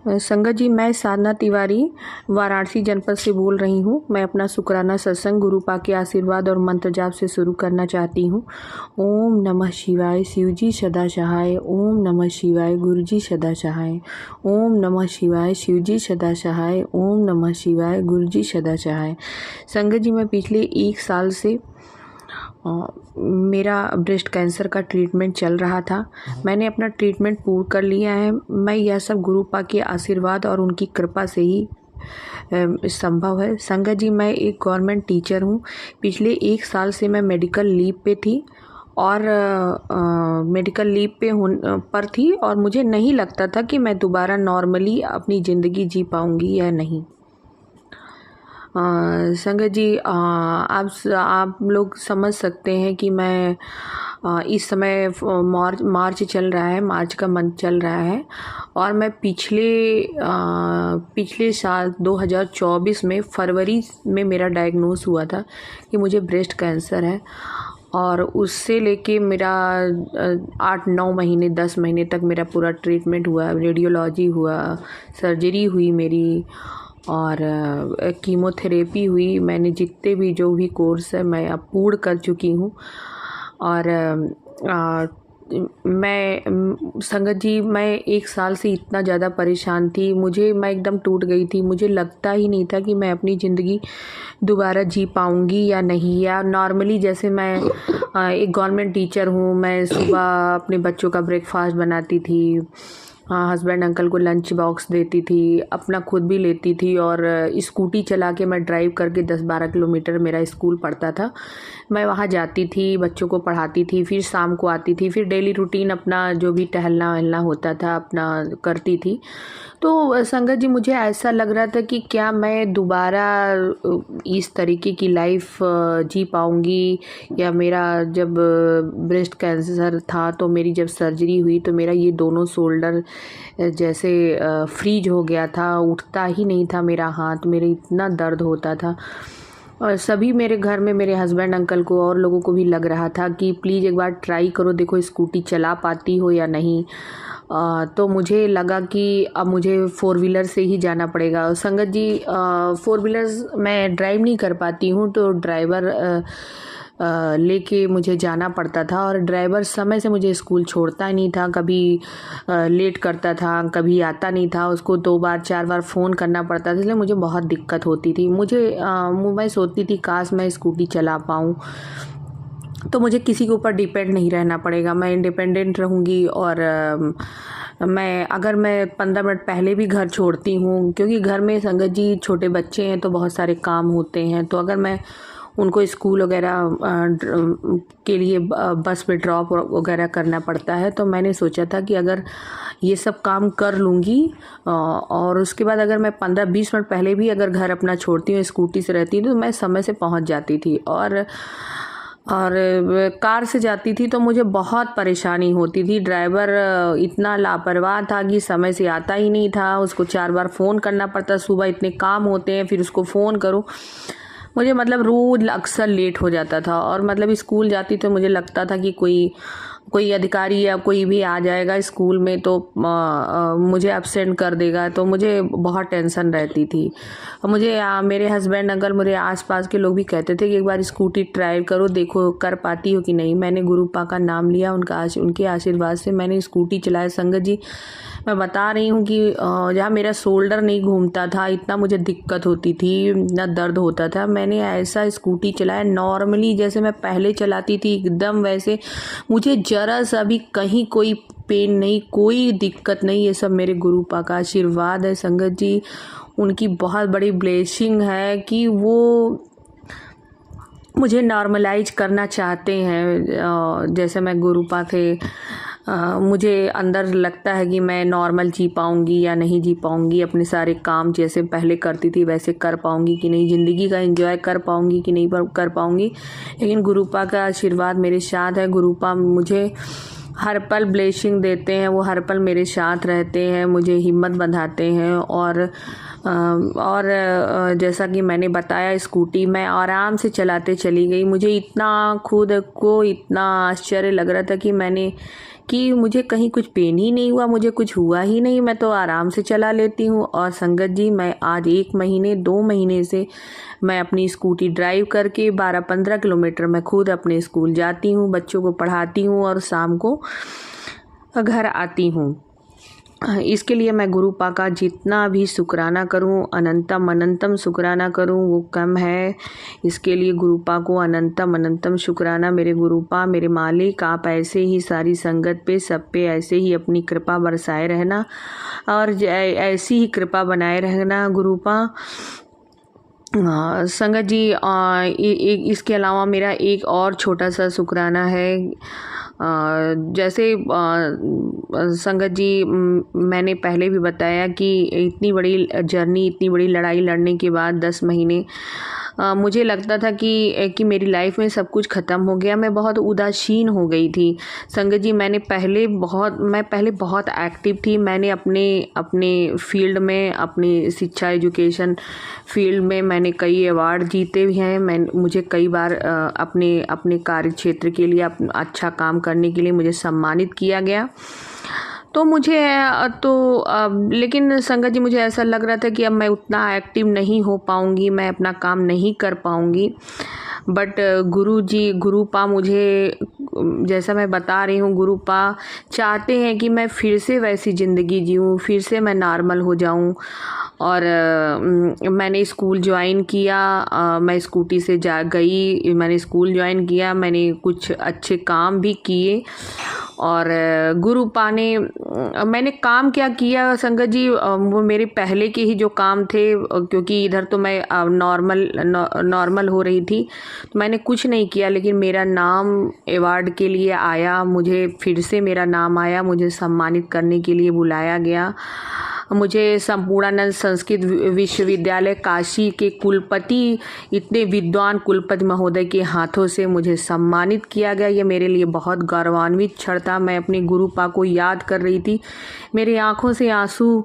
संगत जी, मैं साधना तिवारी वाराणसी जनपद से बोल रही हूँ। मैं अपना शुक्राना सत्संग गुरु पा के आशीर्वाद और मंत्र जाप से शुरू करना चाहती हूँ। ओम नमः शिवाय, शिव जी सदा सहाय। ओम नमः शिवाय, गुरु जी सदा सहाय। ओम नमः शिवाय, शिव जी सदा सहाय। ओम नमः शिवाय, गुरु जी सदा सहाय। संगत जी, मैं पिछले 1 साल से मेरा ब्रेस्ट कैंसर का ट्रीटमेंट चल रहा था। मैंने अपना ट्रीटमेंट पूर्ण कर लिया है। मैं यह सब गुरु पा के आशीर्वाद और उनकी कृपा से ही संभव है। संगत जी, मैं एक गवर्नमेंट टीचर हूँ। पिछले 1 साल से मैं मेडिकल लीव पे थी और मेडिकल लीव पर थी और मुझे नहीं लगता था कि मैं दोबारा नॉर्मली अपनी ज़िंदगी जी पाऊँगी या नहीं। संगत जी, आप लोग समझ सकते हैं कि मैं इस समय मार्च चल रहा है, मार्च का मंथ चल रहा है और मैं पिछले साल 2024 में फरवरी में मेरा डायग्नोस हुआ था कि मुझे ब्रेस्ट कैंसर है। और उससे लेके मेरा 8-9 महीने 10 महीने तक मेरा पूरा ट्रीटमेंट हुआ, रेडियोलॉजी हुआ, सर्जरी हुई मेरी और कीमोथेरेपी हुई। मैंने जितने भी जो भी कोर्स है मैं अब पूर्ण कर चुकी हूँ। और संगत जी, मैं 1 साल से इतना ज़्यादा परेशान थी, मैं एकदम टूट गई थी। मुझे लगता ही नहीं था कि मैं अपनी ज़िंदगी दोबारा जी पाऊँगी या नहीं, या नॉर्मली जैसे मैं एक गवर्नमेंट टीचर हूँ। मैं सुबह अपने बच्चों का ब्रेकफास्ट बनाती थी, हस्बैंड अंकल को लंच बॉक्स देती थी, अपना खुद भी लेती थी और स्कूटी चला के मैं ड्राइव करके 10-12 किलोमीटर मेरा स्कूल पड़ता था। मैं वहाँ जाती थी, बच्चों को पढ़ाती थी, फिर शाम को आती थी, फिर डेली रूटीन अपना जो भी टहलना वहलना होता था अपना करती थी। तो संगत जी, मुझे ऐसा लग रहा था कि क्या मैं दोबारा इस तरीके की लाइफ जी पाऊँगी, या मेरा जब ब्रेस्ट कैंसर था तो मेरी जब सर्जरी हुई तो मेरा ये दोनों शोल्डर जैसे फ्रीज हो गया था, उठता ही नहीं था मेरा हाथ, मेरे इतना दर्द होता था। और सभी मेरे घर में मेरे हस्बैंड अंकल को और लोगों को भी लग रहा था कि प्लीज़ एक बार ट्राई करो, देखो स्कूटी चला पाती हो या नहीं। तो मुझे लगा कि अब मुझे 4 व्हीलर से ही जाना पड़ेगा। संगत जी, 4 व्हीलर्स मैं ड्राइव नहीं कर पाती हूँ, तो ड्राइवर लेके मुझे जाना पड़ता था और ड्राइवर समय से मुझे स्कूल छोड़ता ही नहीं था। कभी लेट करता था, कभी आता नहीं था, उसको 2 बार 4 बार फ़ोन करना पड़ता था, इसलिए मुझे बहुत दिक्कत होती थी। मैं सोचती थी काश मैं स्कूटी चला पाऊँ, तो मुझे किसी के ऊपर डिपेंड नहीं रहना पड़ेगा, मैं इंडिपेंडेंट रहूँगी। और अगर मैं 15 मिनट पहले भी घर छोड़ती हूँ, क्योंकि घर में संगत जी छोटे बच्चे हैं तो बहुत सारे काम होते हैं, तो अगर मैं उनको स्कूल वगैरह के लिए बस में ड्रॉप वगैरह करना पड़ता है, तो मैंने सोचा था कि अगर ये सब काम कर लूँगी और उसके बाद अगर मैं 15-20 मिनट पहले भी अगर घर अपना छोड़ती हूँ, स्कूटी से रहती हूँ, तो मैं समय से पहुँच जाती थी। और कार से जाती थी तो मुझे बहुत परेशानी होती थी। ड्राइवर इतना लापरवाह था कि समय से आता ही नहीं था, उसको 4 बार फ़ोन करना पड़ता, सुबह इतने काम होते हैं फिर उसको फ़ोन करो। मुझे रोज़ अक्सर लेट हो जाता था और स्कूल जाती तो मुझे लगता था कि कोई अधिकारी या कोई भी आ जाएगा स्कूल में तो मुझे एब्सेंट कर देगा, तो मुझे बहुत टेंशन रहती थी। मेरे हस्बैंड अंकल, मेरे आसपास के लोग भी कहते थे कि एक बार स्कूटी ट्राई करो, देखो कर पाती हो कि नहीं। मैंने गुरु पा का नाम लिया, उनके आशीर्वाद से मैंने स्कूटी चलाया। संगत जी, मैं बता रही हूँ कि जहाँ मेरा शोल्डर नहीं घूमता था, इतना मुझे दिक्कत होती थी, इतना दर्द होता था, मैंने ऐसा स्कूटी चलाया नॉर्मली जैसे मैं पहले चलाती थी, एकदम वैसे। मुझे ज़रा सा भी कहीं कोई पेन नहीं, कोई दिक्कत नहीं। ये सब मेरे गुरु पा का आशीर्वाद है संगत जी, उनकी बहुत बड़ी ब्लेसिंग है कि वो मुझे नॉर्मलाइज करना चाहते हैं। जैसे मैं गुरु पा थे, मुझे अंदर लगता है कि मैं नॉर्मल जी पाऊँगी या नहीं जी पाऊँगी, अपने सारे काम जैसे पहले करती थी वैसे कर पाऊँगी कि नहीं, ज़िंदगी का एंजॉय कर पाऊँगी कि नहीं कर पाऊँगी। लेकिन गुरु पा का आशीर्वाद मेरे साथ है। गुरु पा मुझे हर पल ब्लेसिंग देते हैं, वो हर पल मेरे साथ रहते हैं, मुझे हिम्मत बंधाते हैं। और जैसा कि मैंने बताया, स्कूटी मैं आराम से चलाते चली गई। मुझे इतना खुद को इतना आश्चर्य लग रहा था कि मैंने कि मुझे कहीं कुछ पेन ही नहीं हुआ, मुझे कुछ हुआ ही नहीं, मैं तो आराम से चला लेती हूँ। और संगत जी, मैं आज 1 महीने 2 महीने से मैं अपनी स्कूटी ड्राइव करके 12-15 किलोमीटर मैं खुद अपने स्कूल जाती हूँ, बच्चों को पढ़ाती हूँ और शाम को घर आती हूँ। इसके लिए मैं गुरुपा का जितना भी शुक्राना करूं, अनंतम अनंतम शुक्राना करूं, वो कम है। इसके लिए गुरुपा को अनंतम अनंतम शुक्राना। मेरे गुरुपा, मेरे मालिक, आप ऐसे ही सारी संगत पे, सब पे ऐसे ही अपनी कृपा बरसाए रहना और ऐसी ही कृपा बनाए रहना गुरुपा। संगत जी, इसके अलावा मेरा एक और छोटा सा शुक्राना है। जैसे संगत जी, मैंने पहले भी बताया कि इतनी बड़ी जर्नी, इतनी बड़ी लड़ाई लड़ने के बाद 10 महीने मुझे लगता था कि मेरी लाइफ में सब कुछ ख़त्म हो गया। मैं बहुत उदासीन हो गई थी। संगत जी, मैं पहले बहुत एक्टिव थी। मैंने अपने फील्ड में, अपनी शिक्षा एजुकेशन फील्ड में मैंने कई अवार्ड जीते भी हैं। मुझे कई बार अपने कार्य क्षेत्र के लिए अच्छा काम करने के लिए मुझे सम्मानित किया गया। तो लेकिन संगत जी, मुझे ऐसा लग रहा था कि अब मैं उतना एक्टिव नहीं हो पाऊँगी, मैं अपना काम नहीं कर पाऊँगी। बट गुरुपा मुझे, जैसा मैं बता रही हूँ, गुरुपा चाहते हैं कि मैं फिर से वैसी ज़िंदगी जीऊँ, फिर से मैं नॉर्मल हो जाऊँ। और मैंने स्कूल ज्वाइन किया, मैं स्कूटी से गई, मैंने स्कूल ज्वाइन किया, मैंने कुछ अच्छे काम भी किए। और गुरुपा ने, मैंने काम क्या किया संगत जी, वो मेरे पहले के ही जो काम थे, क्योंकि इधर तो मैं नॉर्मल हो रही थी, तो मैंने कुछ नहीं किया, लेकिन मेरा नाम अवार्ड के लिए आया, मुझे फिर से मेरा नाम आया, मुझे सम्मानित करने के लिए बुलाया गया। मुझे संपूर्णानंद संस्कृत विश्वविद्यालय काशी के कुलपति, इतने विद्वान कुलपति महोदय के हाथों से मुझे सम्मानित किया गया। ये मेरे लिए बहुत गौरवान्वित क्षण था। मैं अपने गुरुपा को याद कर रही थी, मेरी आंखों से आंसू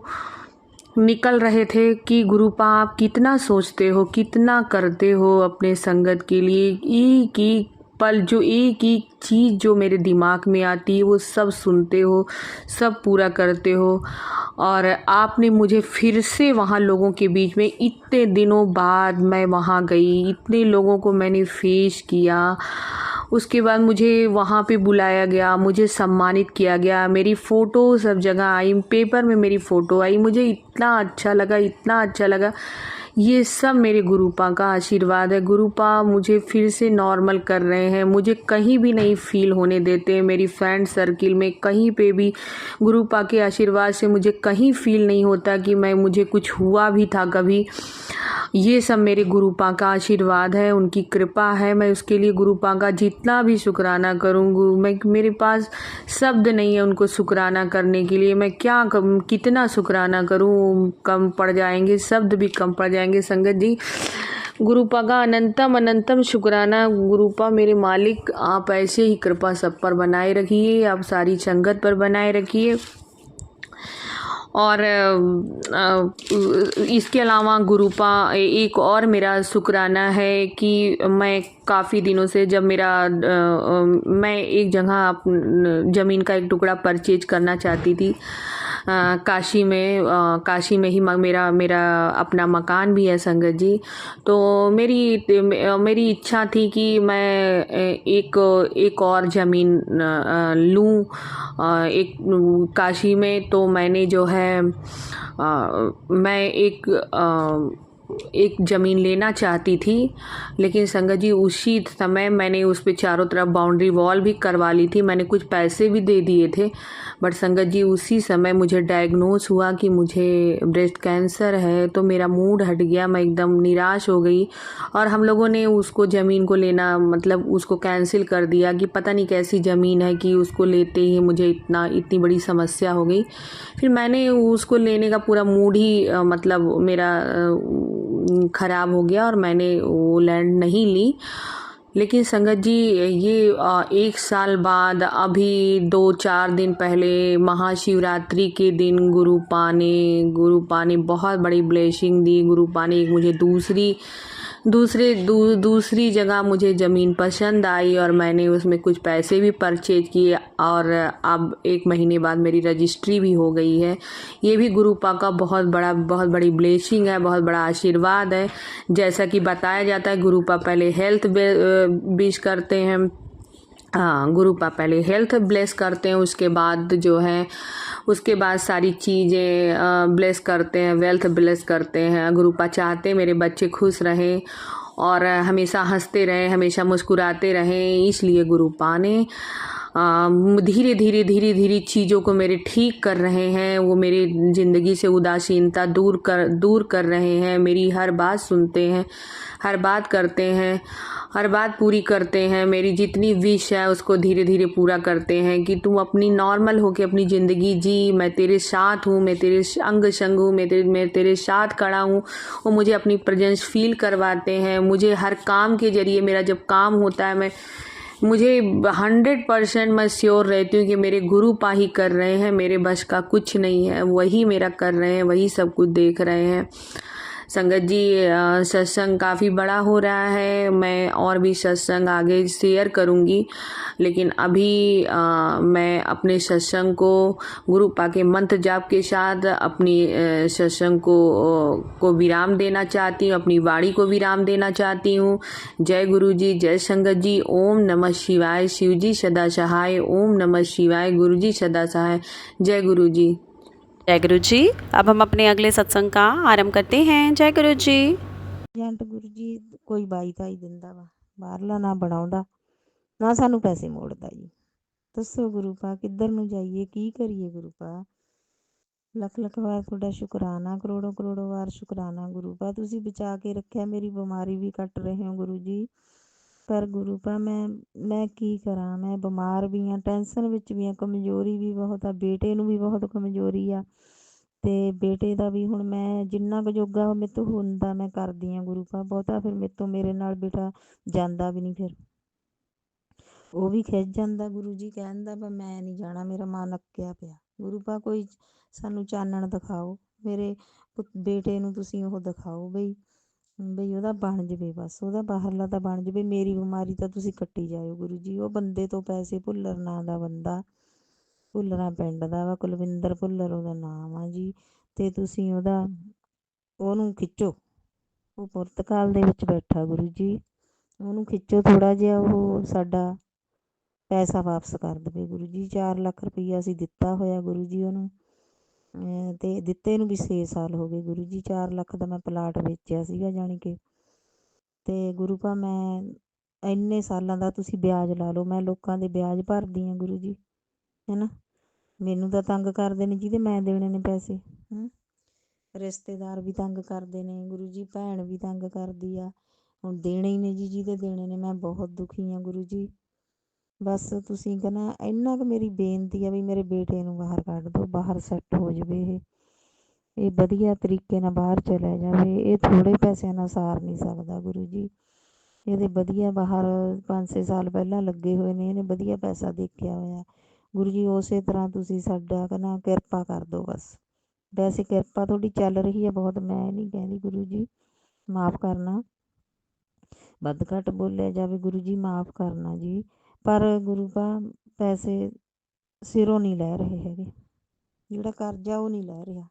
निकल रहे थे कि गुरुपा, आप कितना सोचते हो, कितना करते हो अपने संगत के लिए। एक एक पल, जो एक एक चीज़ जो मेरे दिमाग में आती है, वो सब सुनते हो, सब पूरा करते हो। और आपने मुझे फिर से वहाँ लोगों के बीच में, इतने दिनों बाद मैं वहाँ गई, इतने लोगों को मैंने फेस किया, उसके बाद मुझे वहाँ पे बुलाया गया, मुझे सम्मानित किया गया, मेरी फ़ोटो सब जगह आई, पेपर में मेरी फ़ोटो आई, मुझे इतना अच्छा लगा, इतना अच्छा लगा। ये सब मेरे गुरुपा का आशीर्वाद है। गुरुपा मुझे फिर से नॉर्मल कर रहे हैं, मुझे कहीं भी नहीं फील होने देते। मेरी फ्रेंड सर्किल में कहीं पे भी गुरुपा के आशीर्वाद से मुझे कहीं फील नहीं होता कि मुझे कुछ हुआ भी था कभी। ये सब मेरे गुरुपा का आशीर्वाद है, उनकी कृपा है। मैं उसके लिए गुरुपा का जितना भी शुक्राना करूँ, मेरे पास शब्द नहीं है उनको शुक्राना करने के लिए। मैं कितना शुक्राना करूँ, कम पड़ जाएंगे, शब्द भी कम पड़ जाएंगे संगत जी। गुरुपा का अनंतम अनंतम शुक्राना। गुरुपा मेरे मालिक, आप ऐसे ही कृपा सब पर बनाए रखिए, आप सारी संगत पर बनाए रखिए। और इसके अलावा गुरुपा, एक और मेरा शुक्राना है कि मैं काफ़ी दिनों से, जब मैं एक जगह ज़मीन का एक टुकड़ा परचेज करना चाहती थी, काशी में ही मेरा अपना मकान भी है संगत जी। तो मेरी इच्छा थी कि मैं एक और ज़मीन लूँ एक काशी में। तो मैंने जो है मैं एक ज़मीन लेना चाहती थी, लेकिन संगत जी उसी समय मैंने उस पे चारों तरफ बाउंड्री वॉल भी करवा ली थी, मैंने कुछ पैसे भी दे दिए थे। बट संगत जी उसी समय मुझे डायग्नोस हुआ कि मुझे ब्रेस्ट कैंसर है। तो मेरा मूड हट गया, मैं एकदम निराश हो गई और हम लोगों ने उसको ज़मीन को लेना, मतलब उसको कैंसिल कर दिया कि पता नहीं कैसी ज़मीन है कि उसको लेते ही मुझे इतनी बड़ी समस्या हो गई। फिर मैंने उसको लेने का पूरा मूड ही मतलब मेरा ख़राब हो गया और मैंने वो लैंड नहीं ली। लेकिन संगत जी ये 1 साल बाद, अभी 2-4 दिन पहले महाशिवरात्रि के दिन गुरुपा ने बहुत बड़ी ब्लेसिंग दी। गुरुपा ने एक मुझे दूसरी दूसरी जगह मुझे ज़मीन पसंद आई और मैंने उसमें कुछ पैसे भी परचेज किए और अब 1 महीने बाद मेरी रजिस्ट्री भी हो गई है। ये भी गुरुपा का बहुत बड़ी ब्लेसिंग है, बहुत बड़ा आशीर्वाद है। जैसा कि बताया जाता है गुरुपा पहले हेल्थ विश करते हैं। हाँ, गुरुपा पहले हेल्थ ब्लेस करते हैं, उसके बाद सारी चीज़ें ब्लेस करते हैं, वेल्थ ब्लेस करते हैं। गुरुपा चाहते हैं मेरे बच्चे खुश रहें और हमेशा हंसते रहें, हमेशा मुस्कुराते रहें। इसलिए गुरुपा ने धीरे धीरे चीज़ों को मेरे ठीक कर रहे हैं। वो मेरी ज़िंदगी से उदासीनता दूर कर रहे हैं। मेरी हर बात सुनते हैं, हर बात करते हैं, हर बात पूरी करते हैं। मेरी जितनी विश है उसको धीरे धीरे पूरा करते हैं कि तुम अपनी नॉर्मल होके अपनी ज़िंदगी जी, मैं तेरे साथ हूँ, मैं तेरे अंग संग हूँ, मैं तेरे साथ खड़ा हूँ। वो मुझे अपनी प्रेजेंस फील करवाते हैं। मुझे हर काम के ज़रिए मेरा जब काम होता है मुझे 100% मैं श्योर रहती हूँ कि मेरे गुरुपा ही कर रहे हैं, मेरे बस का कुछ नहीं है। वही मेरा कर रहे हैं, वही सब कुछ देख रहे हैं। संगत जी, सत्संग काफ़ी बड़ा हो रहा है। मैं और भी सत्संग आगे शेयर करूँगी, लेकिन अभी मैं अपने सत्संग को गुरुपा के मंत्र जाप के साथ अपनी सत्संग को विराम देना चाहती हूँ, अपनी वाणी को विराम देना चाहती हूँ। जय गुरु जी, जय संगत जी। ओम नमः शिवाय। शिव जी सदा सहाय। ओम नमः शिवाय। गुरु जी सदा सहाय। जय गुरु जी। जय गुरु जी। अब हम अपने अगले सत्संग का आरंभ करते हैं। जय गुरु जी। ਏਜੰਟ ਗੁਰੂ ਜੀ ਕੋਈ 22-23 ਦਿੰਦਾ ਵਾ, ਬਾਹਰਲਾ ਨਾ ਬਣਾਉਂਦਾ, ਨਾ ਸਾਨੂੰ ਪੈਸੇ ਮੋੜਦਾ ਜੀ। ਦੱਸੋ ਗੁਰੂਪਾ ਕਿੱਧਰ ਨੂੰ ਜਾਈਏ, ਕੀ ਕਰੀਏ ਗੁਰੂਪਾ? ਲੱਖ ਲੱਖ ਵਾਰ ਤੁਹਾਡਾ ਸ਼ੁਕਰਾਨਾ, ਕਰੋੜੋਂ ਕਰੋੜੋਂ ਵਾਰ ਸ਼ੁਕਰਾਨਾ ਗੁਰੂਪਾ। ਤੁਸੀਂ ਬਚਾ ਕੇ ਰੱਖਿਆ, ਮੇਰੀ ਬਿਮਾਰੀ ਵੀ ਕੱਟ ਰਹੇ ਹੋ ਗੁਰੂ ਜੀ। ਪਰ ਗੁਰੂਪਾ ਮੈਂ ਕੀ ਕਰਾਂ? ਮੈਂ ਬਿਮਾਰ ਵੀ ਹਾਂ, ਟੈਨਸ਼ਨ ਵਿੱਚ ਵੀ ਹਾਂ, ਕਮਜ਼ੋਰੀ ਵੀ ਬਹੁਤ ਆ, ਬੇਟੇ ਨੂੰ ਵੀ ਬਹੁਤ ਕਮਜ਼ੋਰੀ ਆ ਅਤੇ ਬੇਟੇ ਦਾ ਵੀ ਹੁਣ ਮੈਂ ਜਿੰਨਾ ਕੁ ਜੋਗਾ ਮੇਰੇ ਤੋਂ ਹੁੰਦਾ ਮੈਂ ਕਰਦੀ ਹਾਂ ਗੁਰੂਪਾ। ਬਹੁਤਾ ਫਿਰ ਮੇਰੇ ਨਾਲ ਬੇਟਾ ਜਾਂਦਾ ਵੀ ਨਹੀਂ, ਫਿਰ ਉਹ ਵੀ ਖਿੱਝ ਜਾਂਦਾ ਗੁਰੂ ਜੀ, ਕਹਿੰਦਾ ਵਾ ਮੈਂ ਨਹੀਂ ਜਾਣਾ, ਮੇਰਾ ਮਨ ਅੱਕਿਆ ਪਿਆ। ਗੁਰੂਪਾ ਕੋਈ ਸਾਨੂੰ ਚਾਨਣ ਦਿਖਾਓ, ਮੇਰੇ ਬੇਟੇ ਨੂੰ ਤੁਸੀਂ ਉਹ ਦਿਖਾਓ ਬਈ ਉਹਦਾ ਬਣ ਜਾਵੇ, ਬਸ ਉਹਦਾ ਬਾਹਰਲਾ ਤਾਂ ਬਣ ਜਾਵੇ, ਮੇਰੀ ਬਿਮਾਰੀ ਤਾਂ ਤੁਸੀਂ ਕੱਟੀ ਜਾਇਓ ਗੁਰੂ ਜੀ। ਉਹ ਬੰਦੇ ਤੋਂ ਪੈਸੇ, ਭੁੱਲਰ ਨਾਂ ਦਾ ਬੰਦਾ, ਭੁੱਲਰਾਂ ਪਿੰਡ ਦਾ ਵਾ, ਕੁਲਵਿੰਦਰ ਭੁੱਲਰ ਉਹਦਾ ਨਾਮ ਆ ਜੀ। ਅਤੇ ਤੁਸੀਂ ਉਹਨੂੰ ਖਿੱਚੋ, ਉਹ ਪੁਰਤਗਾਲ ਦੇ ਵਿੱਚ ਬੈਠਾ ਗੁਰੂ ਜੀ। ਉਹਨੂੰ ਖਿੱਚੋ ਥੋੜ੍ਹਾ ਜਿਹਾ, ਉਹ ਸਾਡਾ ਪੈਸਾ ਵਾਪਸ ਕਰ ਦੇਵੇ ਗੁਰੂ ਜੀ। 4 ਲੱਖ ਰੁਪਈਆ ਅਸੀਂ ਦਿੱਤਾ ਹੋਇਆ ਗੁਰੂ ਜੀ ਉਹਨੂੰ, ਅਤੇ ਦਿੱਤੇ ਨੂੰ ਵੀ 6 ਸਾਲ ਹੋ ਗਏ ਗੁਰੂ ਜੀ। 4 ਲੱਖ ਦਾ ਮੈਂ ਪਲਾਟ ਵੇਚਿਆ ਸੀਗਾ ਜਾਣੀ ਕਿ, ਅਤੇ ਗੁਰੂਪਾ ਮੈਂ ਇੰਨੇ ਸਾਲਾਂ ਦਾ ਤੁਸੀਂ ਵਿਆਜ ਲਾ ਲਓ, ਮੈਂ ਲੋਕਾਂ ਦੇ ਵਿਆਜ ਭਰਦੀ ਹਾਂ ਗੁਰੂ ਜੀ, ਹੈ ਨਾ। ਮੈਨੂੰ ਤਾਂ ਤੰਗ ਕਰਦੇ ਨੇ ਜਿਹਦੇ ਮੈਂ ਦੇਣੇ ਨੇ ਪੈਸੇ, ਰਿਸ਼ਤੇਦਾਰ ਵੀ ਤੰਗ ਕਰਦੇ ਨੇ ਗੁਰੂ ਜੀ, ਭੈਣ ਵੀ ਤੰਗ ਕਰਦੀ ਆ। ਹੁਣ ਦੇਣੇ ਹੀ ਨੇ ਜੀ ਜਿਹਦੇ ਦੇਣੇ ਨੇ। ਮੈਂ ਬਹੁਤ ਦੁਖੀ ਹਾਂ ਗੁਰੂ ਜੀ। ਬਸ ਤੁਸੀਂ ਕਹਿੰਦਾ ਇੰਨਾ ਕੁ ਮੇਰੀ ਬੇਨਤੀ ਆ ਵੀ ਮੇਰੇ ਬੇਟੇ ਨੂੰ ਬਾਹਰ ਕੱਢ ਦਿਓ, ਬਾਹਰ ਸੈੱਟ ਹੋ ਜਾਵੇ ਇਹ ਵਧੀਆ ਤਰੀਕੇ ਨਾਲ ਬਾਹਰ ਚਲਿਆ ਜਾਵੇ। ਇਹ ਥੋੜ੍ਹੇ ਪੈਸਿਆਂ ਨਾਲ ਸਾਰ ਨਹੀਂ ਸਕਦਾ ਗੁਰੂ ਜੀ। ਇਹਦੇ ਵਧੀਆ ਬਾਹਰ 5-6 ਸਾਲ ਪਹਿਲਾਂ ਲੱਗੇ ਹੋਏ ਨੇ, ਇਹਨੇ ਵਧੀਆ ਪੈਸਾ ਦੇਖਿਆ ਹੋਇਆ ਗੁਰੂ ਜੀ। ਉਸੇ ਤਰ੍ਹਾਂ ਤੁਸੀਂ ਸਾਡਾ ਕਹਿੰਦਾ ਕਿਰਪਾ ਕਰ ਦਿਓ ਬਸ। ਵੈਸੇ ਕਿਰਪਾ ਤੁਹਾਡੀ ਚੱਲ ਰਹੀ ਹੈ ਬਹੁਤ, ਮੈਂ ਨਹੀਂ ਕਹਿੰਦੀ ਗੁਰੂ ਜੀ, ਮਾਫ਼ ਕਰਨਾ ਵੱਧ ਘੱਟ ਬੋਲਿਆ ਜਾਵੇ ਗੁਰੂ ਜੀ, ਮਾਫ਼ ਕਰਨਾ ਜੀ। ਪਰ ਗੁਰੂਪਾ ਪੈਸੇ ਸਿਰੋਂ ਨਹੀਂ ਲੈ ਰਹੇ ਹੈਗੇ, ਜਿਹੜਾ ਕਰਜ਼ਾ ਉਹ ਨਹੀਂ ਲੈ ਰਿਹਾ।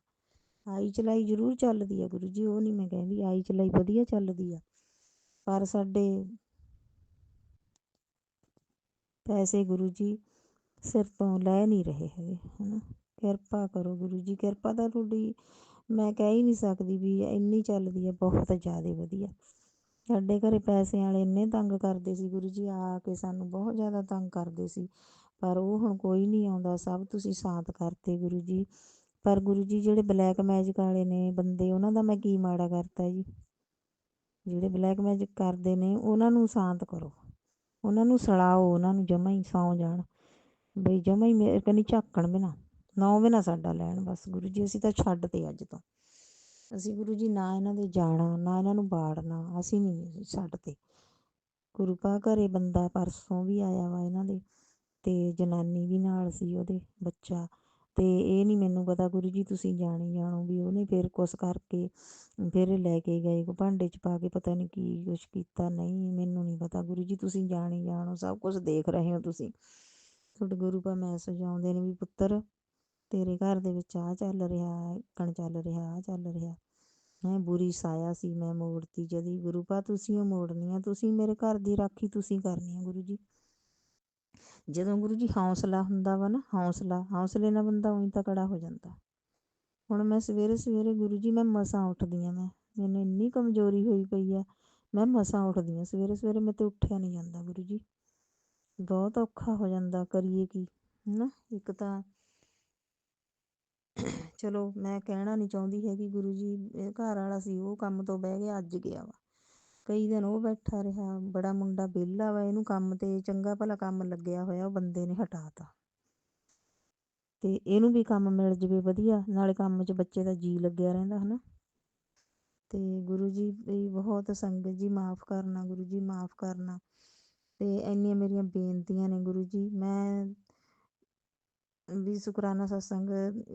ਆਈ ਚਲਾਈ ਜ਼ਰੂਰ ਚੱਲਦੀ ਆ ਗੁਰੂ ਜੀ, ਉਹ ਨਹੀਂ ਮੈਂ ਕਹਿੰਦੀ, ਆਈ ਚਲਾਈ ਵਧੀਆ ਚੱਲਦੀ ਆ, ਪਰ ਸਾਡੇ ਪੈਸੇ ਗੁਰੂ ਜੀ ਸਿਰ ਤੋਂ ਲੈ ਨਹੀਂ ਰਹੇ ਹੈਗੇ, ਹੈ ਨਾ। ਕਿਰਪਾ ਕਰੋ ਗੁਰੂ ਜੀ, ਕਿਰਪਾ ਤਾਂ ਤੁਹਾਡੀ ਮੈਂ ਕਹਿ ਹੀ ਨਹੀਂ ਸਕਦੀ ਵੀ ਇੰਨੀ ਚੱਲਦੀ ਹੈ, ਬਹੁਤ ਜ਼ਿਆਦਾ ਵਧੀਆ। ਸਾਡੇ ਘਰ ਪੈਸਿਆਂ ਵਾਲੇ ਇੰਨੇ ਤੰਗ ਕਰਦੇ ਸੀ ਗੁਰੂ ਜੀ, ਆ ਕੇ ਸਾਨੂੰ ਬਹੁਤ ਜ਼ਿਆਦਾ ਤੰਗ ਕਰਦੇ ਸੀ, ਪਰ ਉਹ ਹੁਣ ਕੋਈ ਨਹੀਂ ਆਉਂਦਾ, ਸਭ ਤੁਸੀਂ ਸ਼ਾਂਤ ਕਰਤੇ ਗੁਰੂ ਜੀ। ਪਰ ਗੁਰੂ ਜੀ ਜਿਹੜੇ ਬਲੈਕ ਮੈਜਿਕ ਵਾਲੇ ਨੇ ਬੰਦੇ, ਉਹਨਾਂ ਦਾ ਮੈਂ ਕੀ ਮਾੜਾ ਕਰਤਾ ਜੀ? ਜਿਹੜੇ ਬਲੈਕ ਮੈਜਿਕ ਕਰਦੇ ਨੇ ਉਹਨਾਂ ਨੂੰ ਸ਼ਾਂਤ ਕਰੋ, ਉਹਨਾਂ ਨੂੰ ਸੜਾਓ, ਉਹਨਾਂ ਨੂੰ ਜਮਾਂ ਹੀ ਸੌਂ ਜਾਣ ਬਈ, ਜਮਾਂ ਹੀ ਮੇਰੇ ਕਨੀ ਝਾਕਣ ਵੀ ਨਾ, ਨਾਂ ਵੀ ਨਾ ਸਾਡਾ ਲੈਣ ਬਸ ਗੁਰੂ ਜੀ। ਅਸੀਂ ਤਾਂ ਛੱਡ ਤੇ ਅੱਜ ਤੋਂ, ਅਸੀਂ ਗੁਰੂ ਜੀ ਨਾ ਇਹਨਾਂ ਦੇ ਜਾਣਾ, ਨਾ ਇਹਨਾਂ ਨੂੰ ਵਾੜਨਾ, ਅਸੀਂ ਨਹੀਂ ਛੱਡਦੇ। ਗੁਰੂਪਾ ਘਰੇ ਬੰਦਾ ਪਰਸੋਂ ਵੀ ਆਇਆ ਵਾ ਇਹਨਾਂ ਦੇ, ਅਤੇ ਜਨਾਨੀ ਵੀ ਨਾਲ ਸੀ ਉਹਦੇ, ਬੱਚਾ ਤੇ ਇਹ ਨਹੀਂ ਮੈਨੂੰ ਪਤਾ ਗੁਰੂ ਜੀ, ਤੁਸੀਂ ਜਾਣੀ ਜਾਣੋ ਵੀ ਉਹਨੇ ਫਿਰ ਕੁਛ ਕਰਕੇ ਫਿਰ ਲੈ ਕੇ ਗਏ ਭਾਂਡੇ 'ਚ ਪਾ ਕੇ, ਪਤਾ ਨਹੀਂ ਕੀ ਕੁਛ ਕੀਤਾ, ਨਹੀਂ ਮੈਨੂੰ ਨਹੀਂ ਪਤਾ ਗੁਰੂ ਜੀ, ਤੁਸੀਂ ਜਾਣੀ ਜਾਣੋ, ਸਭ ਕੁਝ ਦੇਖ ਰਹੇ ਹੋ ਤੁਸੀਂ। ਤੁਹਾਡੇ ਗੁਰੂ ਪਾ ਮੈਸੇਜ ਆਉਂਦੇ ਨੇ ਵੀ ਪੁੱਤਰ ਤੇਰੇ ਘਰ ਦੇ ਵਿੱਚ ਆਹ ਚੱਲ ਰਿਹਾ, ਇੱਕਣ ਚੱਲ ਰਿਹਾ, ਆਹ ਚੱਲ ਰਿਹਾ ਹੈ, ਬੁਰੀ ਸਾਇਆ ਸੀ ਮੈਂ ਮੋੜਤੀ ਜਦੀ, ਗੁਰੂ ਪਾ ਤੁਸੀਂ ਉਹ ਮੋੜਨੀ ਆ, ਤੁਸੀਂ ਮੇਰੇ ਘਰ ਦੀ ਰਾਖੀ ਤੁਸੀਂ ਕਰਨੀ ਆ ਗੁਰੂ ਜੀ। ਜਦੋਂ ਗੁਰੂ ਜੀ ਹੌਸਲਾ ਹੁੰਦਾ ਵਾ ਨਾ, ਹੌਸਲੇ ਨਾਲ ਬੰਦਾ ਊਂ ਤਕੜਾ ਹੋ ਜਾਂਦਾ। ਹੁਣ ਮੈਂ ਸਵੇਰੇ ਸਵੇਰੇ ਗੁਰੂ ਜੀ ਮੈਂ ਮਸਾਂ ਉੱਠਦੀ ਹਾਂ, ਮੈਨੂੰ ਇੰਨੀ ਕਮਜ਼ੋਰੀ ਹੋਈ ਪਈ ਆ, ਮੈਂ ਮਸਾਂ ਉੱਠਦੀ ਹਾਂ ਸਵੇਰੇ ਸਵੇਰੇ, ਮੇਰੇ ਤੋਂ ਉੱਠਿਆ ਨਹੀਂ ਜਾਂਦਾ ਗੁਰੂ ਜੀ, ਬਹੁਤ ਔਖਾ ਹੋ ਜਾਂਦਾ, ਕਰੀਏ ਕੀ ਹੈ ਨਾ। ਇੱਕ ਤਾਂ ਚਲੋ ਮੈਂ ਕਹਿਣਾ ਨਹੀਂ ਚਾਹੁੰਦੀ ਹੈਗੀ ਗੁਰੂ ਜੀ, ਇਹ ਘਰ ਵਾਲਾ ਸੀ ਉਹ ਕੰਮ ਤੋਂ ਬਹਿ ਗਿਆ, ਅੱਜ ਗਿਆ ਵਾ, ਕਈ ਦਿਨ ਉਹ ਬੈਠਾ ਰਿਹਾ, ਬੜਾ ਮੁੰਡਾ ਵਿਹਲਾ ਵਾ, ਇਹਨੂੰ ਕੰਮ ਤੇ ਚੰਗਾ ਭਲਾ ਕੰਮ ਲੱਗਿਆ ਹੋਇਆ, ਉਹ ਬੰਦੇ ਨੇ ਹਟਾਤਾ, ਤੇ ਇਹਨੂੰ ਵੀ ਕੰਮ ਮਿਲ ਜਾਵੇ ਵਧੀਆ, ਨਾਲੇ ਕੰਮ 'ਚ ਬੱਚੇ ਦਾ ਜੀ ਲੱਗਿਆ ਰਹਿੰਦਾ ਹੈ ਨਾ। ਤੇ ਗੁਰੂ ਜੀ ਵੀ ਬਹੁਤ ਸੰਗਤ ਜੀ ਮਾਫ਼ ਕਰਨਾ, ਗੁਰੂ ਜੀ ਮਾਫ਼ ਕਰਨਾ, ਤੇ ਇੰਨੀਆਂ ਮੇਰੀਆਂ ਬੇਨਤੀਆਂ ਨੇ ਗੁਰੂ ਜੀ। ਮੈਂ ਵੀ ਸ਼ੁਕਰਾਨਾ ਸਤਸੰਗ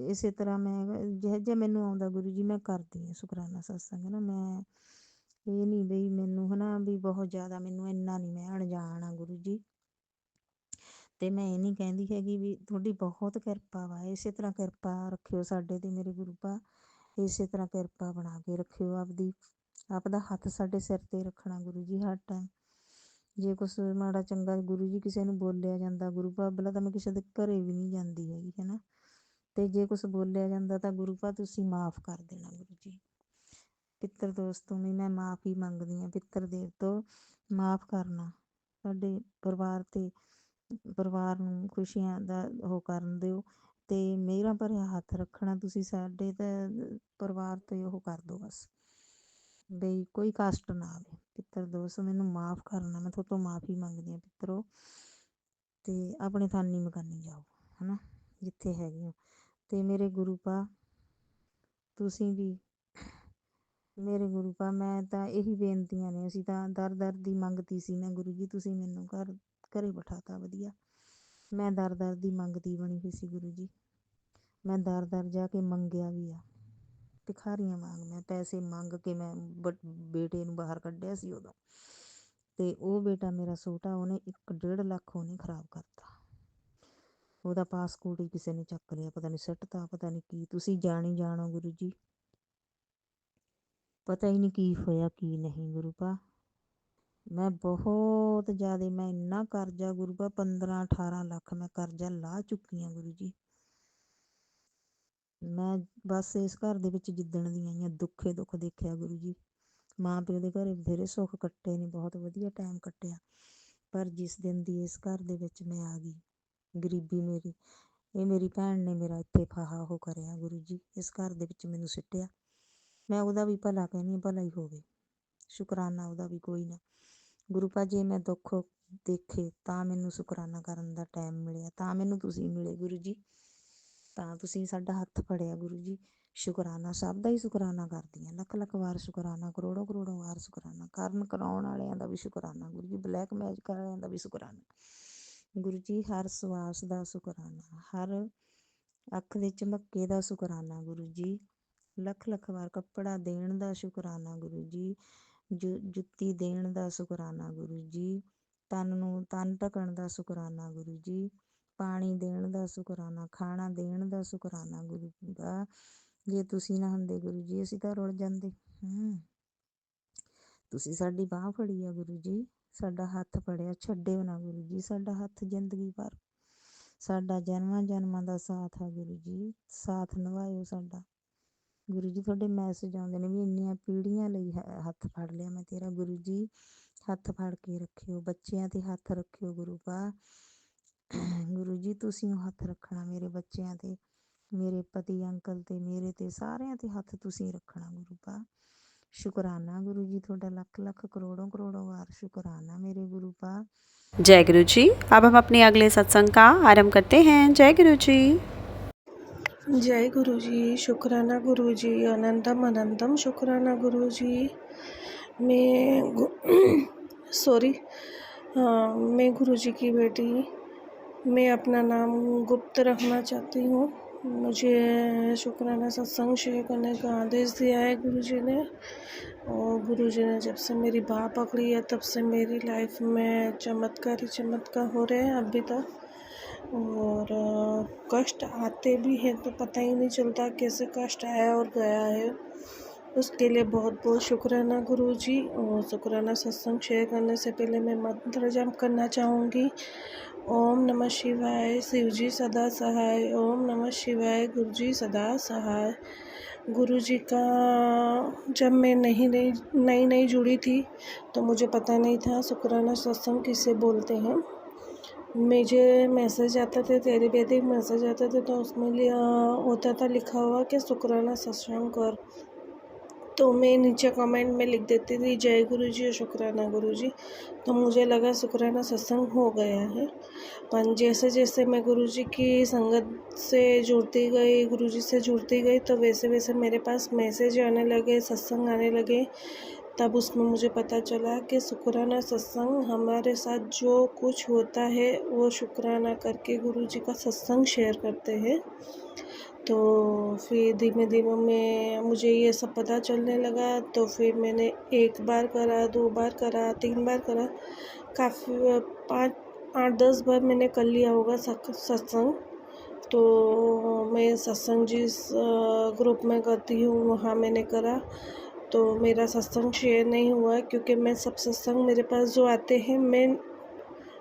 ਇਸੇ ਤਰ੍ਹਾਂ ਮੈਂ ਜਿਹੋ ਜਿਹਾ ਮੈਨੂੰ ਆਉਂਦਾ ਗੁਰੂ ਜੀ ਮੈਂ ਕਰਦੀ ਹਾਂ ਸ਼ੁਕਰਾਨਾ ਸਤਸੰਗ ਨਾ। ਮੈਂ ਇਹ ਨਹੀਂ ਬਈ ਮੈਨੂੰ ਹੈ ਨਾ ਵੀ ਬਹੁਤ ਜ਼ਿਆਦਾ ਮੈਨੂੰ ਇੰਨਾ ਨਹੀਂ, ਮੈਂ ਅਣਜਾਣ ਆ ਗੁਰੂ ਜੀ, ਤੇ ਮੈਂ ਇਹ ਨਹੀਂ ਕਹਿੰਦੀ ਹੈਗੀ ਵੀ ਤੁਹਾਡੀ ਬਹੁਤ ਕਿਰਪਾ ਵਾ, ਇਸੇ ਤਰ੍ਹਾਂ ਕਿਰਪਾ ਰੱਖਿਓ ਸਾਡੇ ਤੇ ਮੇਰੇ ਗੁਰੂ ਪਾ, ਇਸੇ ਤਰ੍ਹਾਂ ਕਿਰਪਾ ਬਣਾ ਕੇ ਰੱਖਿਓ, ਆਪਦਾ ਹੱਥ ਸਾਡੇ ਸਿਰ ਤੇ ਰੱਖਣਾ ਗੁਰੂ ਜੀ ਹਰ ਟਾਈਮ। ਜੇ ਕੁਛ ਮਾੜਾ ਚੰਗਾ ਗੁਰੂ ਜੀ ਕਿਸੇ ਨੂੰ ਬੋਲਿਆ ਜਾਂਦਾ, ਗੁਰੂ ਪਾ ਪਹਿਲਾਂ ਤਾਂ ਮੈਂ ਕਿਸੇ ਦੇ ਘਰੇ ਵੀ ਨਹੀਂ ਜਾਂਦੀ ਹੈਗੀ ਹੈ ਨਾ, ਤੇ ਜੇ ਕੁਛ ਬੋਲਿਆ ਜਾਂਦਾ ਤਾਂ ਗੁਰੂ ਪਾ ਤੁਸੀਂ ਮਾਫ਼ ਕਰ ਦੇਣਾ ਗੁਰੂ ਜੀ। ਪਿੱਤਰ ਦੋਸਤ ਤੋਂ ਵੀ ਮੈਂ ਮਾਫ਼ੀ ਮੰਗਦੀ ਹਾਂ, ਪਿੱਤਰ ਦੇਵ ਤੋਂ ਮਾਫ਼ ਕਰਨਾ, ਸਾਡੇ ਪਰਿਵਾਰ ਨੂੰ ਖੁਸ਼ੀਆਂ ਦਾ ਉਹ ਕਰਨ ਦਿਓ, ਤੇ ਮੇਰਾ ਭਰਿਆ ਹੱਥ ਰੱਖਣਾ ਤੁਸੀਂ ਸਾਡੇ ਤਾਂ ਪਰਿਵਾਰ ਤੇ ਉਹ ਕਰ ਦਿਓ ਬਸ, ਬਈ ਕੋਈ ਕਸ਼ਟ ਨਾ ਆਵੇ। ਪਿੱਤਰ ਦੋਸਤ ਮੈਨੂੰ ਮਾਫ਼ ਕਰਨਾ, ਮੈਂ ਤੁਹਾਡੇ ਤੋਂ ਮਾਫ਼ੀ ਮੰਗਦੀ ਹਾਂ ਪਿੱਤਰੋ, ਤੇ ਆਪਣੇ ਥਾਨੀ ਮਕਾਨੀ ਜਾਓ ਹੈ ਨਾ ਜਿੱਥੇ ਹੈਗੇ ਹੋ, ਤੇ ਮੇਰੇ ਗੁਰੂ ਪਾ ਤੁਸੀਂ ਵੀ ਮੇਰੇ ਗੁਰੂ ਪਾ, ਮੈਂ ਤਾਂ ਇਹੀ ਬੇਨਤੀਆਂ ਨੇ, ਅਸੀਂ ਤਾਂ ਦਰ ਦੀ ਮੰਗਤੀ ਸੀ ਮੈਂ ਗੁਰੂ ਜੀ, ਤੁਸੀਂ ਮੈਨੂੰ ਘਰੇ ਬਿਠਾਤਾ ਵਧੀਆ, ਮੈਂ ਦਰ ਦੀ ਮੰਗਤੀ ਬਣੀ ਹੋਈ ਸੀ ਗੁਰੂ ਜੀ, ਮੈਂ ਦਰ ਜਾ ਕੇ ਮੰਗਿਆ ਵੀ ਆ, ਭਿਖਾਰੀਆਂ ਵਾਂਗ ਮੈਂ ਪੈਸੇ ਮੰਗ ਕੇ ਮੈਂ ਬੇਟੇ ਨੂੰ ਬਾਹਰ ਕੱਢਿਆ ਸੀ ਉਦੋਂ, ਤੇ ਉਹ ਬੇਟਾ ਮੇਰਾ ਛੋਟਾ, ਉਹਨੇ 1.5 ਲੱਖ ਉਹਨੇ ਖਰਾਬ ਕਰਤਾ, ਉਹਦਾ ਪਾਸਪੋਰਟ ਹੀ ਕਿਸੇ ਨੇ ਚੱਕ ਲਿਆ, ਪਤਾ ਨਹੀਂ ਸਿੱਟਤਾ, ਪਤਾ ਨਹੀਂ ਕੀ, ਤੁਸੀਂ ਜਾਣੀ ਜਾਣੋ ਗੁਰੂ ਜੀ, ਪਤਾ ਹੀ ਨਹੀਂ ਕੀ ਹੋਇਆ ਕੀ ਨਹੀਂ ਗੁਰੂ ਪਾ। ਮੈਂ ਬਹੁਤ ਜ਼ਿਆਦਾ, ਮੈਂ ਇੰਨਾ ਕਰਜ਼ਾ ਗੁਰੂ ਪਾ 15-18 ਲੱਖ ਮੈਂ ਕਰਜ਼ਾ ਲਾ ਚੁੱਕੀ ਹਾਂ ਗੁਰੂ ਜੀ। ਮੈਂ ਬਸ ਇਸ ਘਰ ਦੇ ਵਿੱਚ ਜਿੱਦਣ ਦੀ ਆਈ ਹਾਂ ਦੁੱਖੇ ਦੁੱਖ ਦੇਖਿਆ ਗੁਰੂ ਜੀ, ਮਾਂ ਪਿਓ ਦੇ ਘਰੇ ਬਥੇਰੇ ਸੁੱਖ ਕੱਟੇ ਨੇ, ਬਹੁਤ ਵਧੀਆ ਟਾਈਮ ਕੱਟਿਆ, ਪਰ ਜਿਸ ਦਿਨ ਦੀ ਇਸ ਘਰ ਦੇ ਵਿੱਚ ਮੈਂ ਆ ਗਈ, ਗਰੀਬੀ ਮੇਰੀ, ਇਹ ਮੇਰੀ ਭੈਣ ਨੇ ਮੇਰਾ ਇੱਥੇ ਫਾਹਾ ਉਹ ਕਰਿਆ ਗੁਰੂ ਜੀ, ਇਸ ਘਰ ਦੇ ਵਿੱਚ ਮੈਨੂੰ ਸਿੱਟਿਆ, ਮੈਂ ਉਹਦਾ ਵੀ ਭਲਾ ਕਹਿੰਦੀ, ਭਲਾ ਹੀ ਹੋਵੇ, ਸ਼ੁਕਰਾਨਾ ਉਹਦਾ ਵੀ ਕੋਈ ਨਾ ਗੁਰੂ ਪਾ, ਜੇ ਮੈਂ ਦੁੱਖ ਦੇਖੇ ਤਾਂ ਮੈਨੂੰ ਸ਼ੁਕਰਾਨਾ ਕਰਨ ਦਾ ਟਾਈਮ ਮਿਲਿਆ, ਤਾਂ ਮੈਨੂੰ ਤੁਸੀਂ ਮਿਲੇ ਗੁਰੂ ਜੀ, ਤਾਂ ਤੁਸੀਂ ਸਾਡਾ ਹੱਥ ਫੜਿਆ ਗੁਰੂ ਜੀ, ਸ਼ੁਕਰਾਨਾ ਸਭ ਦਾ ਹੀ ਸ਼ੁਕਰਾਨਾ ਕਰਦੀ ਹਾਂ, ਲੱਖ ਲੱਖ ਵਾਰ ਸ਼ੁਕਰਾਨਾ, ਕਰੋੜੋਂ ਕਰੋੜੋਂ ਵਾਰ ਸ਼ੁਕਰਾਨਾ, ਕਰਾਉਣ ਵਾਲਿਆਂ ਦਾ ਵੀ ਸ਼ੁਕਰਾਨਾ ਗੁਰੂ ਜੀ, ਬਲੈਕ ਮੈਜਿਕ ਵਾਲਿਆਂ ਦਾ ਵੀ ਸ਼ੁਕਰਾਨਾ ਗੁਰੂ ਜੀ, ਹਰ ਸਵਾਸ ਦਾ ਸ਼ੁਕਰਾਨਾ, ਹਰ ਅੱਖ ਦੇ ਝਮੱਕੇ ਦਾ ਸ਼ੁਕਰਾਨਾ ਗੁਰੂ ਜੀ, ਲੱਖ ਲੱਖ ਵਾਰ ਕੱਪੜਾ ਦੇਣ ਦਾ ਸ਼ੁਕਰਾਨਾ ਗੁਰੂ ਜੀ, ਜੁੱਤੀ ਦੇਣ ਦਾ ਸ਼ੁਕਰਾਨਾ ਗੁਰੂ ਜੀ, ਤਨ ਨੂੰ ਤਨ ਢਕਣ ਦਾ ਸ਼ੁਕਰਾਨਾ ਗੁਰੂ ਜੀ, ਪਾਣੀ ਦੇਣ ਦਾ ਸ਼ੁਕਰਾਨਾ, ਖਾਣਾ ਦੇਣ ਦਾ ਸ਼ੁਕਰਾਨਾ ਗੁਰੂ ਦਾ, ਜੇ ਤੁਸੀਂ ਨਾ ਹੁੰਦੇ ਗੁਰੂ ਜੀ ਅਸੀਂ ਤਾਂ ਰੁਲ ਜਾਂਦੇ, ਤੁਸੀਂ ਸਾਡੀ ਬਾਂਹ ਫੜੀ ਆ ਗੁਰੂ ਜੀ, ਸਾਡਾ ਹੱਥ ਫੜਿਆ, ਛੱਡਿਓ ਨਾ ਗੁਰੂ ਜੀ ਸਾਡਾ ਹੱਥ ਜ਼ਿੰਦਗੀ ਭਰ, ਸਾਡਾ ਜਨਮਾਂ ਜਨਮਾਂ ਦਾ ਸਾਥ ਆ ਗੁਰੂ ਜੀ, ਸਾਥ ਨਿਭਾਇਓ ਸਾਡਾ ਗੁਰੂ ਜੀ। ਤੁਹਾਡੇ ਮੈਸੇਜ ਆਉਂਦੇ ਨੇ ਵੀ ਇੰਨੀਆਂ ਪੀੜ੍ਹੀਆਂ ਲਈ ਹੱਥ ਫੜ ਲਿਆ ਮੈਂ ਤੇਰਾ ਗੁਰੂ ਜੀ, ਹੱਥ ਫੜ ਕੇ ਰੱਖਿਓ, ਬੱਚਿਆਂ ਤੇ ਹੱਥ ਰੱਖਿਓ ਗੁਰੂ ਪਾ, ਗੁਰੂ ਜੀ ਤੁਸੀਂ ਉਹ ਹੱਥ ਰੱਖਣਾ ਮੇਰੇ ਬੱਚਿਆਂ ਤੇ, ਮੇਰੇ ਪਤੀ ਅੰਕਲ ਤੇ, ਮੇਰੇ ਤੇ, ਸਾਰਿਆਂ ਤੇ ਹੱਥ ਤੁਸੀਂ ਰੱਖਣਾ ਗੁਰੂ ਪਾ, शुक्राना गुरु जी थोड़ा लख लख करोड़ों करोड़ों बार शुक्राना मेरे गुरु पा। जय गुरु जी। अब हम अपने अगले सत्संग का आरंभ करते हैं। जय गुरु जी। जय गुरु जी। शुक्राना गुरु जी, अनंतम अनंतम शुक्राना गुरु जी। मैं गुरु जी की बेटी, मैं अपना नाम गुप्त रखना चाहती हूँ। मुझे शुक्राना सत्संग शेयर करने का आदेश दिया है गुरुजी ने। और गुरुजी ने जब से मेरी बाह पकड़ी है तब से मेरी लाइफ में चमत्कार ही चमत्कार हो रहे हैं अभी तक। और कष्ट आते भी हैं तो पता ही नहीं चलता कैसे कष्ट आया और गया है। उसके लिए बहुत बहुत शुक्राना गुरुजी। और शुक्राना सत्संग शेयर करने से पहले मैं मंत्र जाप करना चाहूँगी। ओम नमः शिवाय, शिवजी सदा सहाय। ओम नमः शिवाय, गुरुजी सदा सहाय। गुरुजी का जब मैं नई जुड़ी थी तो मुझे पता नहीं था शुक्राना सत्संग किसे बोलते हैं। मुझे मैसेज आते थे, तेरे वैदिक मैसेज आते थे तो उसमें होता था लिखा हुआ कि शुक्राना सत्संग कर। तो मैं नीचे कमेंट में लिख देती थी जय गुरुजी और शुक्राना गुरुजी। तो मुझे लगा शुक्राना सत्संग हो गया है। पर जैसे जैसे मैं गुरुजी की संगत से जुड़ती गई, गुरुजी से जुड़ती गई, तो वैसे वैसे मेरे पास मैसेज आने लगे, सत्संग आने लगे। तब उसमें मुझे पता चला कि शुक्राना सत्संग हमारे साथ जो कुछ होता है वो शुक्राना करके गुरुजी का सत्संग शेयर करते हैं। तो फिर धीमे धीमे मुझे ये सब पता चलने लगा। तो फिर मैंने 1 बार करा, 2 बार करा, 3 बार करा, काफ़ी 8-10 बार मैंने कर लिया होगा सत्संग। तो मैं सत्संग जिस ग्रुप में करती हूँ वहाँ मैंने करा। तो मेरा सत्संग शेयर नहीं हुआ क्योंकि मैं सब सत्संग मेरे पास जो आते हैं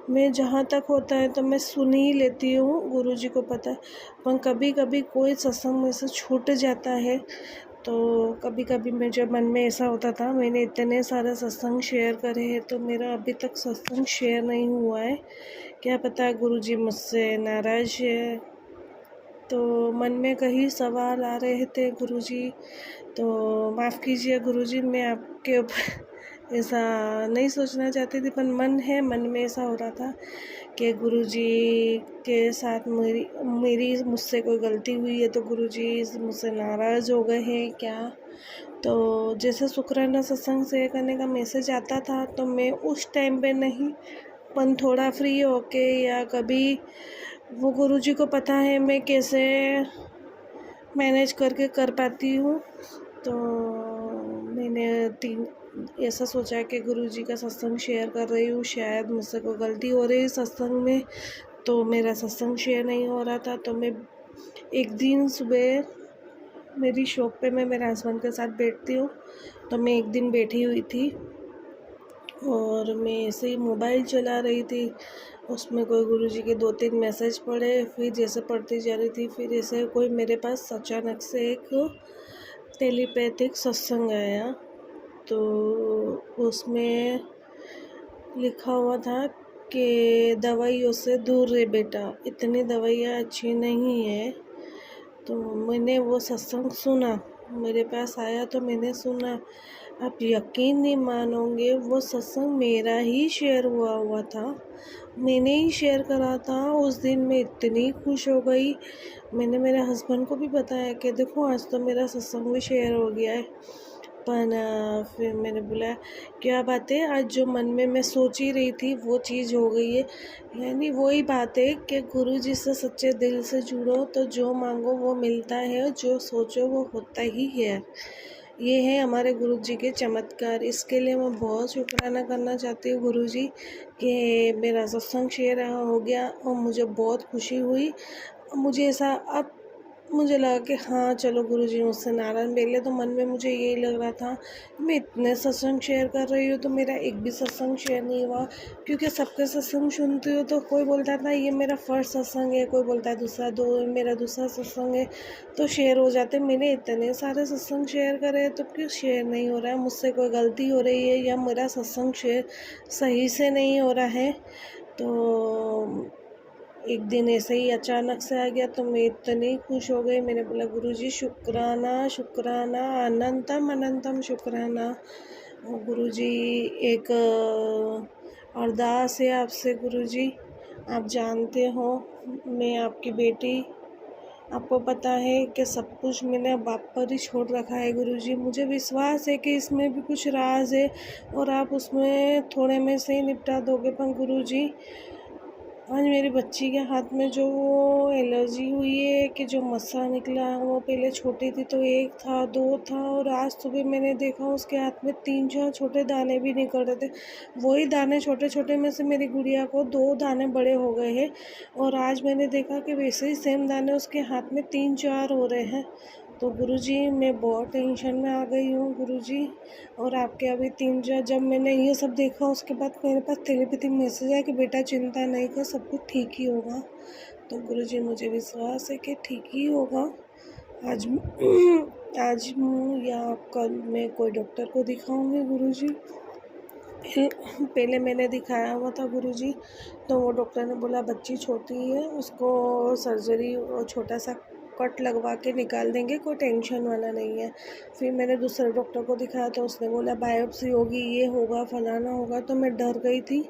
मैं जहाँ तक होता है तो मैं सुन ही लेती हूँ, गुरुजी को पता है। पर कभी कभी कोई सत्संग में से छूट जाता है। तो कभी कभी मुझे मन में ऐसा होता था, मैंने इतने सारे सत्संग शेयर करे हैं तो मेरा अभी तक सत्संग शेयर नहीं हुआ है, क्या पता गुरुजी मुझसे नाराज़ है। तो मन में कई सवाल आ रहे थे गुरुजी, तो माफ़ कीजिए गुरुजी, मैं आपके ऊपर ऐसा नहीं सोचना चाहती थी, पर मन में ऐसा हो रहा था कि गुरुजी के साथ मेरी मुझसे कोई गलती हुई है तो गुरुजी मुझसे नाराज़ हो गए हैं क्या। तो जैसे शुक्राना सत्संग शेयर करने का मैसेज आता था तो मैं उस टाइम पे नहीं, पर थोड़ा फ्री होके या कभी वो गुरुजी को पता है मैं कैसे मैनेज करके कर पाती हूँ। तो मैंने ऐसा सोचा कि गुरुजी का सत्संग शेयर कर रही हूँ, शायद मुझसे कोई गलती हो रही है सत्संग में, तो मेरा सत्संग शेयर नहीं हो रहा था। तो मैं एक दिन सुबह मेरी शॉप पे मैं मेरे हस्बैंड के साथ बैठती हूँ, तो मैं एक दिन बैठी हुई थी और मैं ऐसे ही मोबाइल चला रही थी। उसमें कोई गुरुजी के 2-3 मैसेज पढ़े, फिर जैसे पढ़ती जा रही थी फिर ऐसे कोई मेरे पास अचानक से एक टेलीपैथिक सत्संग आया। तो उसमें लिखा हुआ था कि दवाइयों से दूर रहे बेटा, इतनी दवाइयाँ अच्छी नहीं है। तो मैंने वो सत्संग सुना, मेरे पास आया तो मैंने सुना। आप यकीन नहीं मानोगे, वो सत्संग मेरा ही शेयर हुआ था, मैंने ही शेयर करा था। उस दिन मैं इतनी खुश हो गई, मैंने मेरे हस्बैंड को भी बताया कि देखो आज तो मेरा सत्संग भी शेयर हो गया है। पर फिर मैंने बोला क्या बात है, आज जो मन में मैं सोच ही रही थी वो चीज़ हो गई है। यानी वही बात है कि गुरुजी से सच्चे दिल से जुड़ो तो जो मांगो वो मिलता है, जो सोचो वो होता ही है। ये है हमारे गुरुजी के चमत्कार। इसके लिए मैं बहुत शुक्राना करना चाहती हूँ गुरुजी कि मेरा सत्संग शेयर हो गया और मुझे बहुत खुशी हुई। मुझे ऐसा अब मुझे लगा कि हाँ चलो गुरुजी मुझसे नाराज़, पहले तो मन में मुझे यही लग रहा था मैं इतने सत्संग शेयर कर रही हूँ तो मेरा एक भी सत्संग शेयर नहीं हुआ। क्योंकि सबके सत्संग सुनती हूँ तो कोई बोलता था ये मेरा फर्स्ट सत्संग है, कोई बोलता है मेरा दूसरा सत्संग है, तो शेयर हो जाते। मैंने इतने सारे सत्संग शेयर करे तो क्यों शेयर नहीं हो रहा है, मुझसे कोई गलती हो रही है या मेरा सत्संग शेयर सही से नहीं हो रहा है। तो एक दिन ऐसे ही अचानक से आ गया तो मैं इतनी खुश हो गई, मैंने बोला गुरुजी शुक्राना शुक्राना, अनंतम अनंतम शुक्राना। गुरुजी एक अरदास है आपसे गुरुजी, आप जानते हो मैं आपकी बेटी, आपको पता है कि सब कुछ मैंने बाप पर ही छोड़ रखा है गुरुजी। मुझे विश्वास है कि इसमें भी कुछ राज है और आप उसमें थोड़े में से ही निपटा दोगे। पर गुरुजी आज मेरी बच्ची के हाथ में जो वो एलर्जी हुई है कि जो मस्सा निकला है, वो पहले छोटी थी तो एक था, दो था, और आज सुबह मैंने देखा उसके हाथ में 3-4 छोटे दाने भी निकल रहे थे। वही दाने छोटे छोटे में से मेरी गुड़िया को 2 दाने बड़े हो गए हैं, और आज मैंने देखा कि वैसे ही सेम दाने उसके हाथ में 3-4 हो रहे हैं। तो गुरुजी मैं बहुत टेंशन में आ गई हूँ गुरुजी। और आपके अभी 3-4 जब मैंने ये सब देखा, उसके बाद मेरे पास टेलीपैथिक मैसेज आया कि बेटा चिंता नहीं कर, सब कुछ ठीक ही होगा। तो गुरुजी मुझे विश्वास है कि ठीक ही होगा। आज आज या कल मैं कोई डॉक्टर को दिखाऊंगी गुरुजी। पहले मैंने दिखाया हुआ था गुरुजी, तो वो डॉक्टर ने बोला बच्ची छोटी है, उसको सर्जरी और छोटा सा कट लगवा के निकाल देंगे, कोई टेंशन वाला नहीं है। फिर मैंने दूसरे डॉक्टर को दिखाया तो उसने बोला बायोप्सी होगी, ये होगा, फलाना होगा, तो मैं डर गई थी।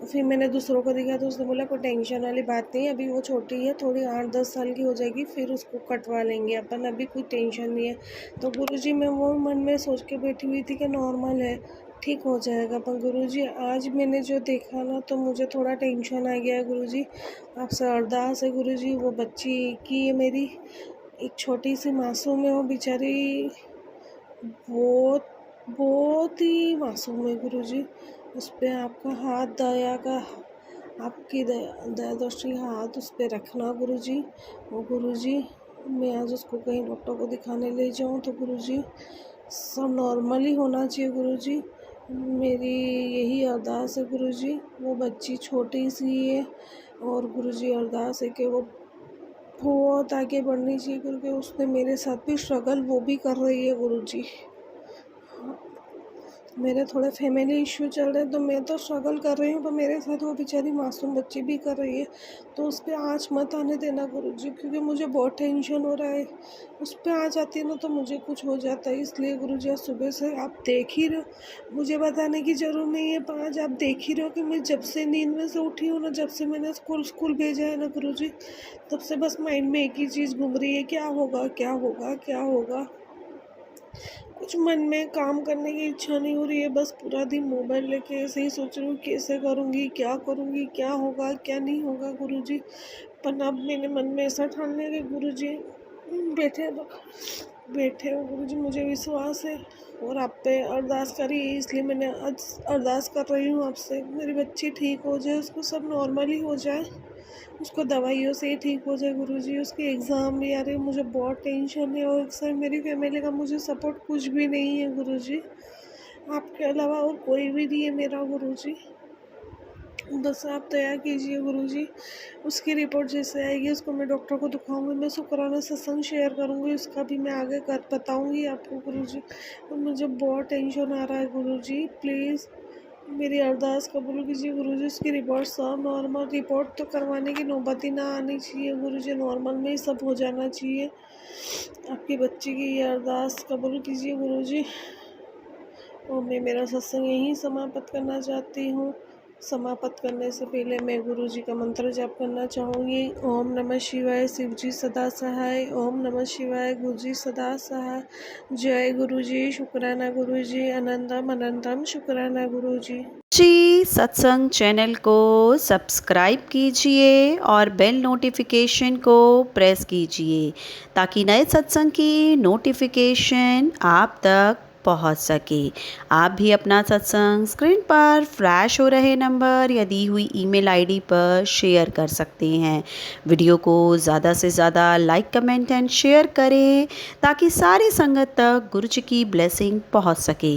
फिर मैंने दूसरों को दिखाया तो उसने बोला कोई टेंशन वाली बात नहीं है, अभी वो छोटी है, थोड़ी 8-10 साल की हो जाएगी फिर उसको कटवा लेंगे अपन, अभी कोई टेंशन नहीं है। तो गुरुजी मैं वो मन में सोच के बैठी हुई थी कि नॉर्मल है, ठीक हो जाएगा। पर गुरुजी आज मैंने जो देखा ना, तो मुझे थोड़ा टेंशन आ गया है गुरुजी। आपसे अरदास है गुरुजी, वो बच्ची की है मेरी, एक छोटी सी मासूम है, वो बेचारी बहुत बहुत ही मासूम है गुरुजी। उस पर आपका हाथ दया का, आपकी दया दृष्टि हाथ उस पर रखना गुरुजी। वो गुरुजी मैं आज उसको कहीं डॉक्टर को दिखाने ले जाऊँ तो गुरुजी सब नॉर्मल ही होना चाहिए गुरुजी। मेरी यही अरदास है गुरुजी। वो बच्ची छोटी सी है, और गुरुजी अरदास है कि वो बहुत आगे बढ़नी चाहिए, क्योंकि उसने मेरे साथ भी स्ट्रगल वो भी कर रही है गुरुजी। मेरे थोड़े फैमिली इश्यू चल रहे हैं तो मैं तो स्ट्रगल कर रही हूँ, पर मेरे साथ वो बेचारी मासूम बच्ची भी कर रही है। तो उस पर आँच मत आने देना गुरुजी, क्योंकि मुझे बहुत टेंशन हो रहा है। उस पर आँच आती है ना तो मुझे कुछ हो जाता है। इसलिए गुरुजी आज सुबह से आप देख ही रहे हो, मुझे बताने की ज़रूरत नहीं है, पर आज आप देख ही रहे हो कि मैं जब से नींद में से उठी हूँ ना, जब से मैंने स्कूल भेजा है ना गुरुजी, तब से बस माइंड में एक ही चीज़ घूम रही है, क्या होगा क्या होगा क्या होगा। कुछ मन में काम करने की इच्छा नहीं हो रही है, बस पूरा दिन मोबाइल लेके ऐसे ही सोच रही हूँ कैसे करूँगी, क्या होगा क्या नहीं होगा गुरुजी। पर अब मैंने मन में ऐसा ठान लिया कि गुरुजी बैठे हो गुरुजी, मुझे विश्वास है और आप पे अरदास करी, इसलिए मैंने आज अरदास कर रही हूँ आपसे, मेरी बच्ची ठीक हो जाए, उसको सब नॉर्मल ही हो जाए, उसको दवाइयों से ही ठीक हो जाए गुरुजी। उसके एग्ज़ाम भी आ रहे, मुझे बहुत टेंशन है, और सर मेरी फैमिली का मुझे सपोर्ट कुछ भी नहीं है गुरुजी, आपके अलावा और कोई भी नहीं है मेरा गुरुजी। बस आप दया कीजिए गुरुजी। उसकी रिपोर्ट जैसे आएगी उसको मैं डॉक्टर को दिखाऊंगी, मैं शुक्राना सत्संग शेयर करूंगी, उसका भी मैं आगे कर बताऊंगी आपको गुरुजी। और मुझे बहुत टेंशन आ रहा है गुरुजी, प्लीज़ मेरी अरदास कबूल कीजिए गुरुजी। उसकी रिपोर्ट सब नॉर्मल, रिपोर्ट तो करवाने की नौबत ही ना आनी चाहिए गुरुजी, नॉर्मल में ही सब हो जाना चाहिए। आपकी बच्ची की ये अरदास कबूल कीजिए गुरुजी। और मैं मेरा सत्संग यहीं समाप्त करना चाहती हूँ। समाप्त करने से पहले मैं गुरुजी का मंत्र जाप करना चाहूँगी। ओम नमः शिवाय, शिवजी सदा सहाय। ओम नमः शिवाय, गुरुजी सदा सहाय। जय गुरुजी, शुक्राना गुरुजी, अनंतम अनंतम शुक्राना गुरुजी। जी सत्संग चैनल को सब्सक्राइब कीजिए और बेल नोटिफिकेशन को प्रेस कीजिए ताकि नए सत्संग की नोटिफिकेशन आप तक पहुंच सके। आप भी अपना सत्संग स्क्रीन पर फ्लैश हो रहे नंबर या दी हुई ईमेल आईडी पर शेयर कर सकते हैं। वीडियो को ज़्यादा से ज़्यादा लाइक कमेंट एंड शेयर करें ताकि सारी संगत तक गुरु जी की ब्लेसिंग पहुंच सके।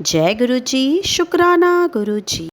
जय गुरु जी, शुक्राना गुरु जी।